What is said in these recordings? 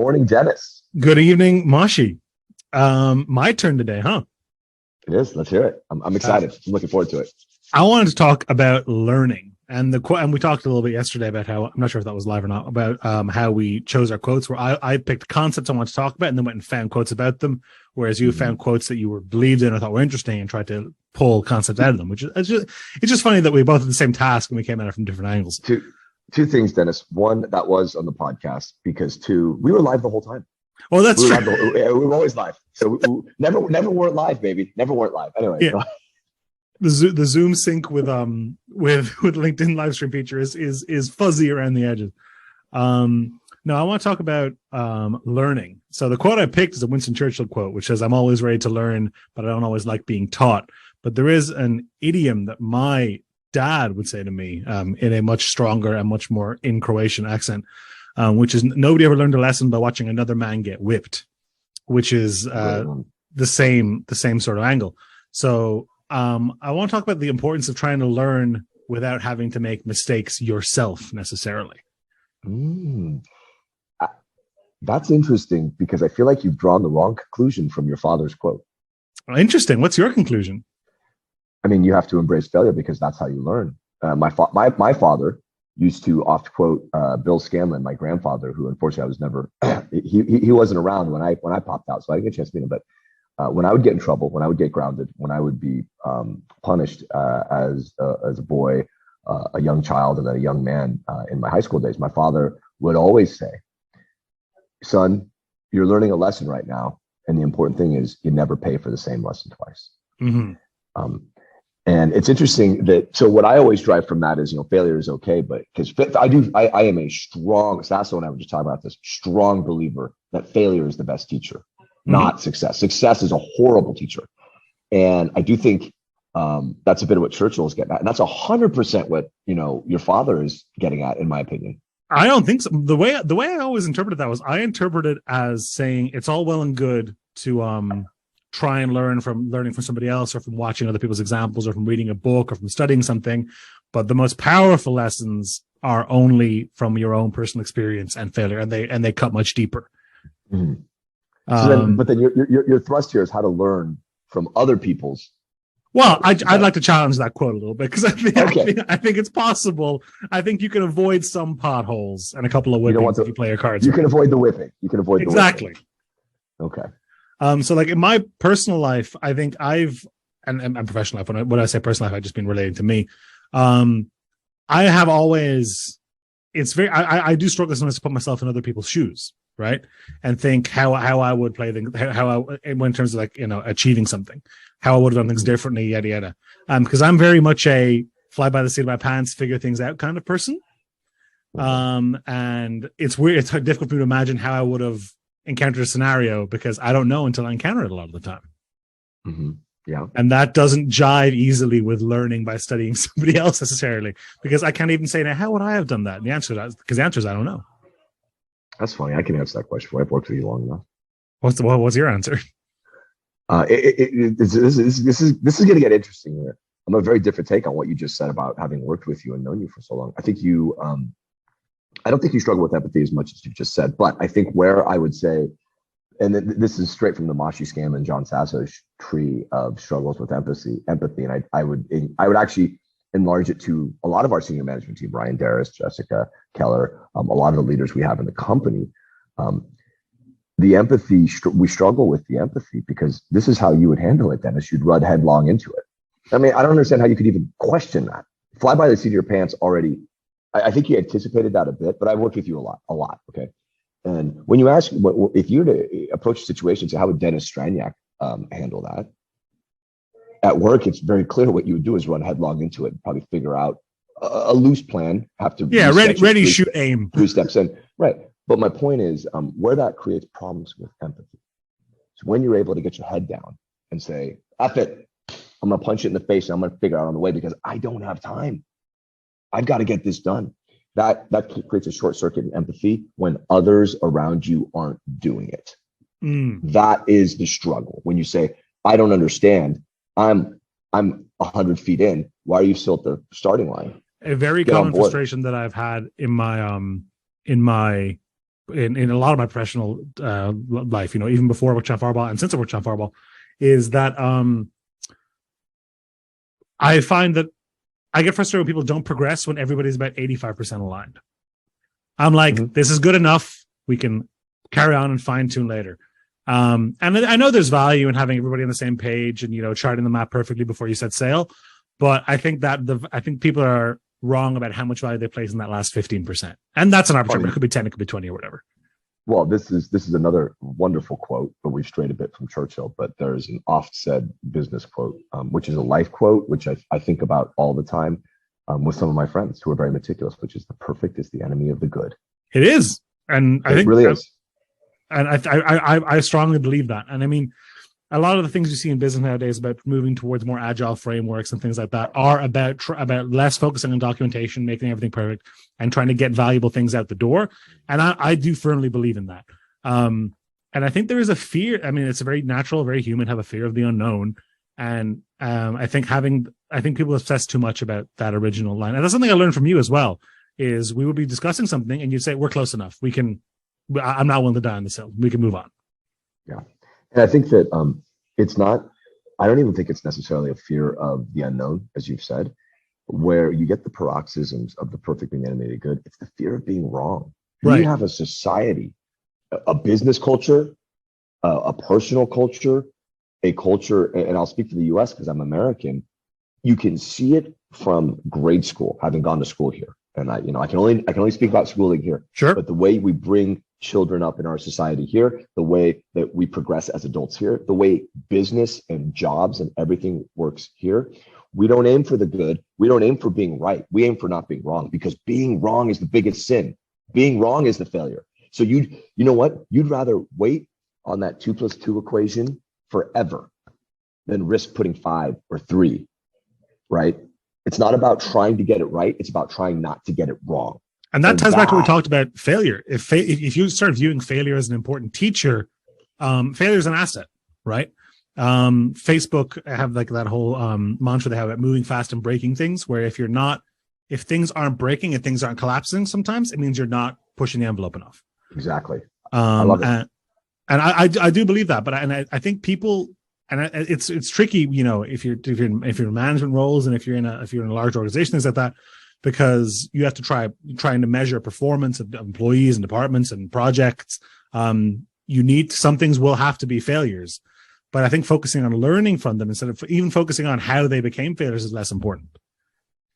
morning, Dennis. Good evening, Mashi. My turn today, huh? It is. Let's hear it. I'm excited. I'm looking forward to it. I wanted to talk about learning, and we talked a little bit yesterday about how, I'm not sure if that was live or not, about how we chose our quotes. Where I picked concepts I want to talk about, and then went and found quotes about them, whereas you found quotes that you were believed in or thought were interesting, and tried to pull concepts out of them. Which is it's just funny that we both had the same task and we came at it from different angles. Two things, Dennis. One, that was on the podcast, because two, we were live the whole time. Oh, that's true. We were always live. So we never weren't live, baby. Never weren't live. Anyway. Yeah. The Zoom sync with LinkedIn live stream feature is fuzzy around the edges. No, I want to talk about learning. So the quote I picked is a Winston Churchill quote, which says, "I'm always ready to learn, but I don't always like being taught." But there is an idiom that my dad would say to me in a much stronger and much more in Croatian accent, which is, "Nobody ever learned a lesson by watching another man get whipped," which is the same sort of angle. So I want to talk about the importance of trying to learn without having to make mistakes yourself necessarily. That's interesting, because I feel like you've drawn the wrong conclusion from your father's quote. Interesting. What's your conclusion? I mean, you have to embrace failure, because that's how you learn. My father used to oft quote Bill Scanlan, my grandfather, who unfortunately I was never he wasn't around when I popped out, so I didn't get a chance to meet him. But when I would get in trouble, when I would get grounded, when I would be punished as a boy, a young child, and then a young man in my high school days, my father would always say, "Son, you're learning a lesson right now, and the important thing is you never pay for the same lesson twice." And it's interesting that, so what I always drive from that is, failure is okay, but because I am a strong, Sasso and I were just talking about this, strong believer that failure is the best teacher, not success. Success is a horrible teacher. And I do think that's a bit of what Churchill is getting at. And that's 100% what, your father is getting at, in my opinion. I don't think so. The way I always interpreted that was, I interpreted as saying it's all well and good to try and learning from somebody else, or from watching other people's examples, or from reading a book, or from studying something. But the most powerful lessons are only from your own personal experience and failure, and they cut much deeper. But then your thrust here is how to learn from other people's. Well, I'd like to challenge that quote a little bit, because I think it's possible. I think you can avoid some potholes and a couple of whippings if you play your cards. You can avoid the whipping. You can avoid exactly. The whipping. Okay. So like in my personal life, I think and professional life, when I say personal life, I just been relating to me. I have always, I do struggle sometimes to put myself in other people's shoes, right? And think how I would play things, in terms of achieving something, how I would have done things differently, yada, yada. Because I'm very much a fly by the seat of my pants, figure things out kind of person. And it's weird. It's difficult for me to imagine how I would have encountered a scenario, because I don't know until I encounter it a lot of the time. Yeah. And that doesn't jive easily with learning by studying somebody else necessarily, because I can't even say now, how would I have done that? And the answer is I don't know. That's funny. I can answer that question for you. I've worked with you long enough. What's your answer? This is going to get interesting here. I'm a very different take on what you just said about having worked with you and known you for so long. I think I don't think you struggle with empathy as much as you've just said, but I think where I would say, and this is straight from the Mashi Scanlan, John Sasso's tree of struggles with empathy, and I would actually enlarge it to a lot of our senior management team, Ryan Darris, Jessica Keller, a lot of the leaders we have in the company. The empathy, we struggle with the empathy, because this is how you would handle it, Dennis. You'd run headlong into it. I mean, I don't understand how you could even question that. Fly by the seat of your pants already. I think you anticipated that a bit, but I've worked with you a lot. Okay. And when you ask, if you were to approach a situation, say, how would Dennis Straniak handle that? At work, it's very clear what you would do is run headlong into it and probably figure out a loose plan, ready, shoot, aim. 3 steps in. Right. But my point is, where that creates problems with empathy. So when you're able to get your head down and say, F it, I'm going to punch it in the face and I'm going to figure out on the way, because I don't have time. I've got to get this done. That creates a short circuit in empathy when others around you aren't doing it. That is the struggle. When you say, I don't understand, I'm 100 feet in. Why are you still at the starting line? A very common frustration that I've had in my in a lot of my professional life, even before I worked on Fireball and since I worked on Fireball, is that I find that I get frustrated when people don't progress when everybody's about 85% aligned. I'm like, this is good enough. We can carry on and fine tune later. And I know there's value in having everybody on the same page and, charting the map perfectly before you set sail. But I think that I think people are wrong about how much value they place in that last 15%. And that's an arbitrary. It could be 10, it could be 20 or whatever. Well, this is another wonderful quote, but we've strayed a bit from Churchill. But there's an oft-said business quote, which is a life quote, which I think about all the time with some of my friends who are very meticulous, which is the perfect is the enemy of the good. It is, and I think it really is. And I strongly believe that. And I mean, a lot of the things you see in business nowadays about moving towards more agile frameworks and things like that are about less focusing on documentation, making everything perfect, and trying to get valuable things out the door. And I do firmly believe in that. And I think there is a fear. I mean, it's a very natural, very human, have a fear of the unknown. And I think people obsess too much about that original line. And that's something I learned from you as well, is we would be discussing something and you'd say, we're close enough. I'm not willing to die on this hill. We can move on. Yeah. And I think that I don't even think it's necessarily a fear of the unknown, as you've said, where you get the paroxysms of the perfect being animated good. It's the fear of being wrong. Right. You have a society, a business culture, a personal culture, a culture, and I'll speak for the US because I'm American. You can see it from grade school, having gone to school here. And I can only speak about schooling here. Sure. But the way we bring children up in our society here, the way that we progress as adults here, the way business and jobs and everything works here, we don't aim for the good. We don't aim for being right. We aim for not being wrong, because being wrong is the biggest sin. Being wrong is the failure. So you know what? You'd rather wait on that 2 + 2 equation forever than risk putting 5 or 3, right? It's not about trying to get it right. It's about trying not to get it wrong. And that ties back to what we talked about failure. If you start viewing failure as an important teacher, failure is an asset, right? Facebook have like that whole mantra they have about moving fast and breaking things, where if things aren't breaking and things aren't collapsing, sometimes it means you're not pushing the envelope enough. Exactly. I love it. And I do believe that, but I think people, and it's tricky, if you're in management roles and if you're in a large organization, things like that, because you have to trying to measure performance of employees and departments and projects. Some things will have to be failures, but I think focusing on learning from them instead of even focusing on how they became failures is less important.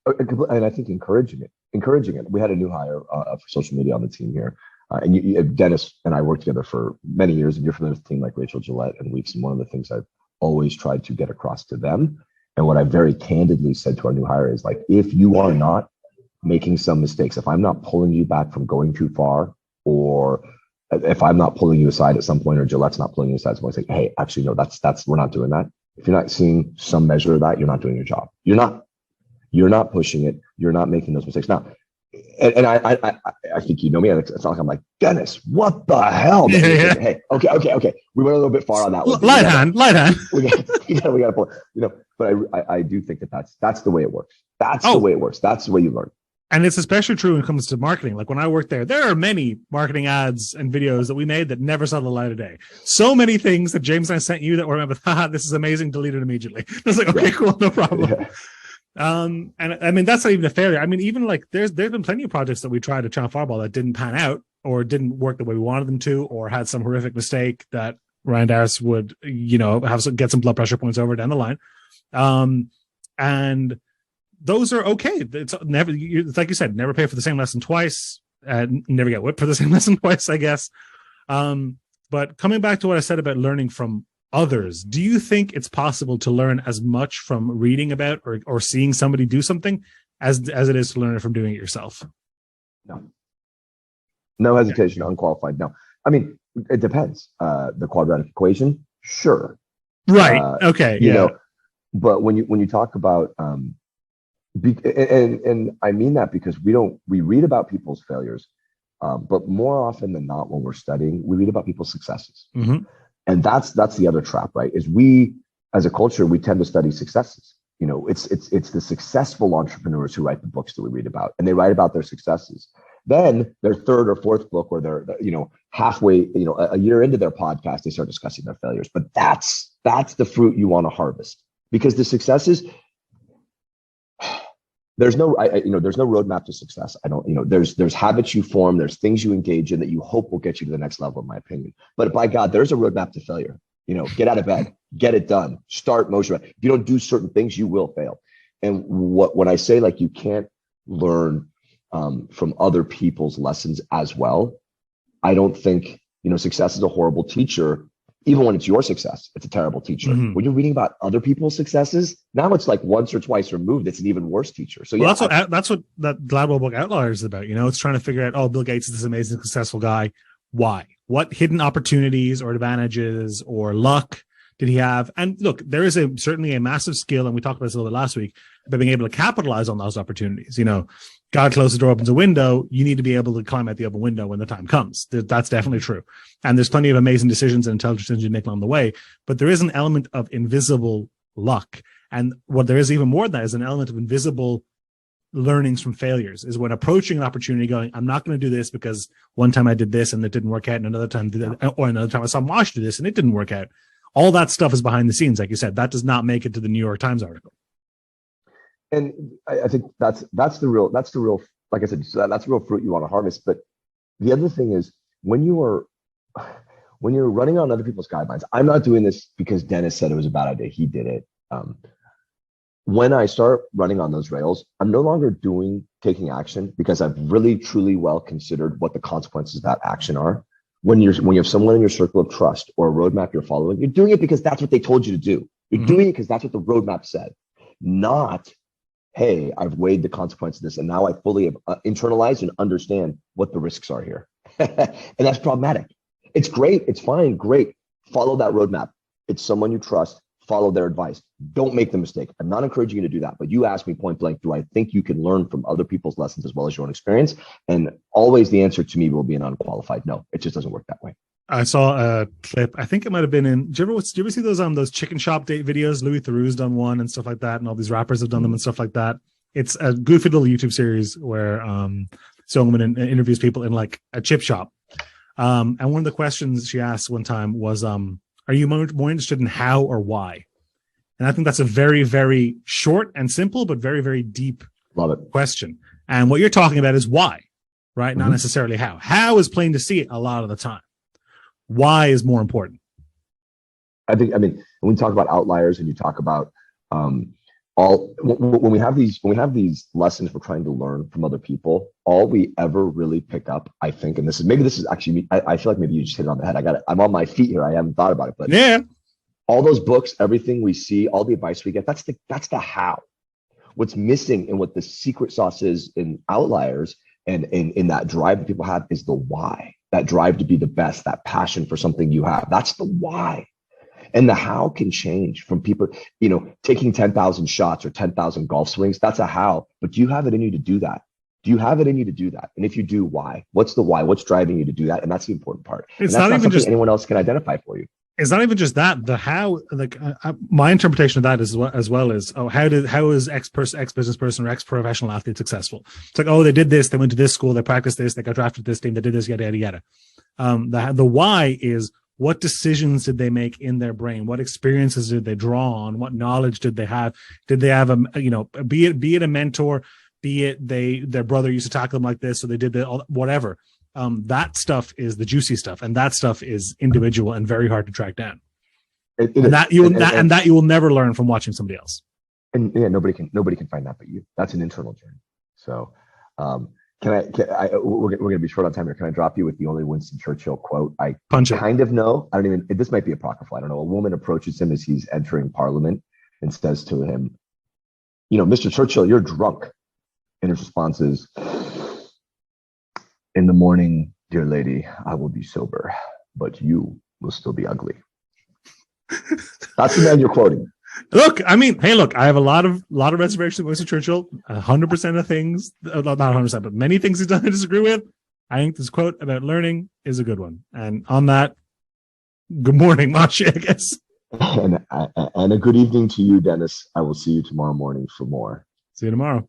And I think encouraging it. We had a new hire for social media on the team here. And Dennis and I worked together for many years, and you're familiar with a team like Rachel Gillette and Weaves. And one of the things I've always tried to get across to them, and what I very candidly said to our new hire is, like, if you are not making some mistakes, if I'm not pulling you back from going too far, or if I'm not pulling you aside at some point, or Gillette's not pulling you aside at some point, saying, hey, actually, no, that's we're not doing that. If you're not seeing some measure of that, you're not doing your job. You're not pushing it. You're not making those mistakes. Now, and I think you know me. It's not like I'm like, Dennis, what the hell? Yeah. Hey, okay. We went a little bit far on that one. Light hand. We got to pull. But I do think that's the way it works. That's the way it works. That's the way you learn. And it's especially true when it comes to marketing. Like when I worked there are many marketing ads and videos that we made that never saw the light of day. So many things that James and I sent you that were, this is amazing, deleted immediately. I was like, okay, cool, no problem. Yeah. And I mean, that's not even a failure. I mean, even like there's been plenty of projects that we tried at Channel Fireball that didn't pan out or didn't work the way we wanted them to, or had some horrific mistake that Ryan Darris would, get some blood pressure points over down the line. And those are okay. It's like you said, never pay for the same lesson twice, never get whipped for the same lesson twice, I guess. But coming back to what I said about learning from others, do you think it's possible to learn as much from reading about or seeing somebody do something as it is to learn it from doing it yourself? No hesitation, unqualified. No. I mean, it depends. The quadratic equation, sure. Right. Okay. But when you talk about, and I mean that because we read about people's failures, but more often than not, when we're studying, we read about people's successes. Mm-hmm. And that's the other trap, right? Is we, as a culture, we tend to study successes. It's the successful entrepreneurs who write the books that we read about, and they write about their successes. Then their third or fourth book, or they're, halfway, a year into their podcast, they start discussing their failures. But that's the fruit you want to harvest, because the successes, there's no, there's no roadmap to success. I don't, there's habits you form, there's things you engage in that you hope will get you to the next level, in my opinion. But by God, there's a roadmap to failure. Get out of bed, get it done, start motion. If you don't do certain things, you will fail. And when I say, like, you can't learn from other people's lessons as well, I don't think, success is a horrible teacher. Even when it's your success, it's a terrible teacher. Mm-hmm. When you're reading about other people's successes, now it's like once or twice removed, it's an even worse teacher. So well, that's what that Gladwell book Outliers is about. It's trying to figure out, oh, Bill Gates is this amazing, successful guy. Why? What hidden opportunities or advantages or luck did he have? And look, there is certainly a massive skill, and we talked about this a little bit last week, about being able to capitalize on those opportunities. God closes the door, opens a window. You need to be able to climb out the open window when the time comes. That's definitely true. And there's plenty of amazing decisions and intelligent decisions you make along the way, but there is an element of invisible luck. And what there is even more than that is an element of invisible learnings from failures, is when approaching an opportunity going, I'm not going to do this because one time I did this and it didn't work out, and another time I saw Mashi do this and it didn't work out. All that stuff is behind the scenes. Like you said, that does not make it to the New York Times article. And I think that's the real, like I said, that's the real fruit you want to harvest. But the other thing is, when you're running on other people's guidelines, I'm not doing this because Dennis said it was a bad idea. He did it. When I start running on those rails, I'm no longer taking action because I've really, truly well considered what the consequences of that action are. When you have someone in your circle of trust or a roadmap you're following, you're doing it because that's what they told you to do. You're doing it because that's what the roadmap said, not, hey, I've weighed the consequence of this, and now I fully have internalized and understand what the risks are here. And that's problematic. It's great. It's fine. Great. Follow that roadmap. It's someone you trust. Follow their advice. Don't make the mistake. I'm not encouraging you to do that, but you asked me point blank, do I think you can learn from other people's lessons as well as your own experience? And always the answer to me will be an unqualified no. It just doesn't work that way. I saw a clip. I think it might have been in. Do you ever see those chicken shop date videos? Louis Theroux's done one and stuff like that, and all these rappers have done them and stuff like that. It's a goofy little YouTube series where Silverman interviews people in like a chip shop. And one of the questions she asked one time was, are you more interested in how or why? And I think that's a very, very short and simple, but very, very deep question. And what you're talking about is why, right? Mm-hmm. Not necessarily how. How is plain to see a lot of the time. Why is more important. I mean, when we talk about outliers and you talk about when we have these lessons we're trying to learn from other people, all we ever really pick up, I think, and this is actually, I feel like maybe you just hit it on the head. I'm on my feet here. I haven't thought about it, but yeah, all those books, everything we see, all the advice we get, that's the how. What's missing and what the secret sauce is in outliers and in that drive that people have is the why. That drive to be the best, that passion for something you have. That's the why. And the how can change from people, taking 10,000 shots or 10,000 golf swings. That's a how. But do you have it in you to do that? Do you have it in you to do that? And if you do, why? What's the why? What's driving you to do that? And that's the important part. It's not even just anyone else can identify for you. It's not even just that. The how, like my interpretation of that is as well is, how is X business person or X professional athlete successful? It's like, oh, they did this, they went to this school, they practiced this, they got drafted to this team, they did this, yada yada yada. The why is, what decisions did they make in their brain? What experiences did they draw on? What knowledge did they have? Did they have be it a mentor, be it their brother used to tackle them like this, so they did whatever. That stuff is the juicy stuff, and that stuff is individual and very hard to track down. That you will never learn from watching somebody else. And yeah, nobody can find that but you. That's an internal journey. So, we're going to be short on time here. Can I drop you with the only Winston Churchill quote? I kind of know. This might be apocryphal. I don't know. A woman approaches him as he's entering Parliament and says to him, Mr. Churchill, you're drunk. And his response is, in the morning, dear lady, I will be sober, but you will still be ugly. That's the man you're quoting. Look, I have a lot of reservations with Winston Churchill. 100% of things, not 100%, but many things he's done I disagree with. I think this quote about learning is a good one. And on that, good morning, Mashi, I guess. And a good evening to you, Dennis. I will see you tomorrow morning for more. See you tomorrow.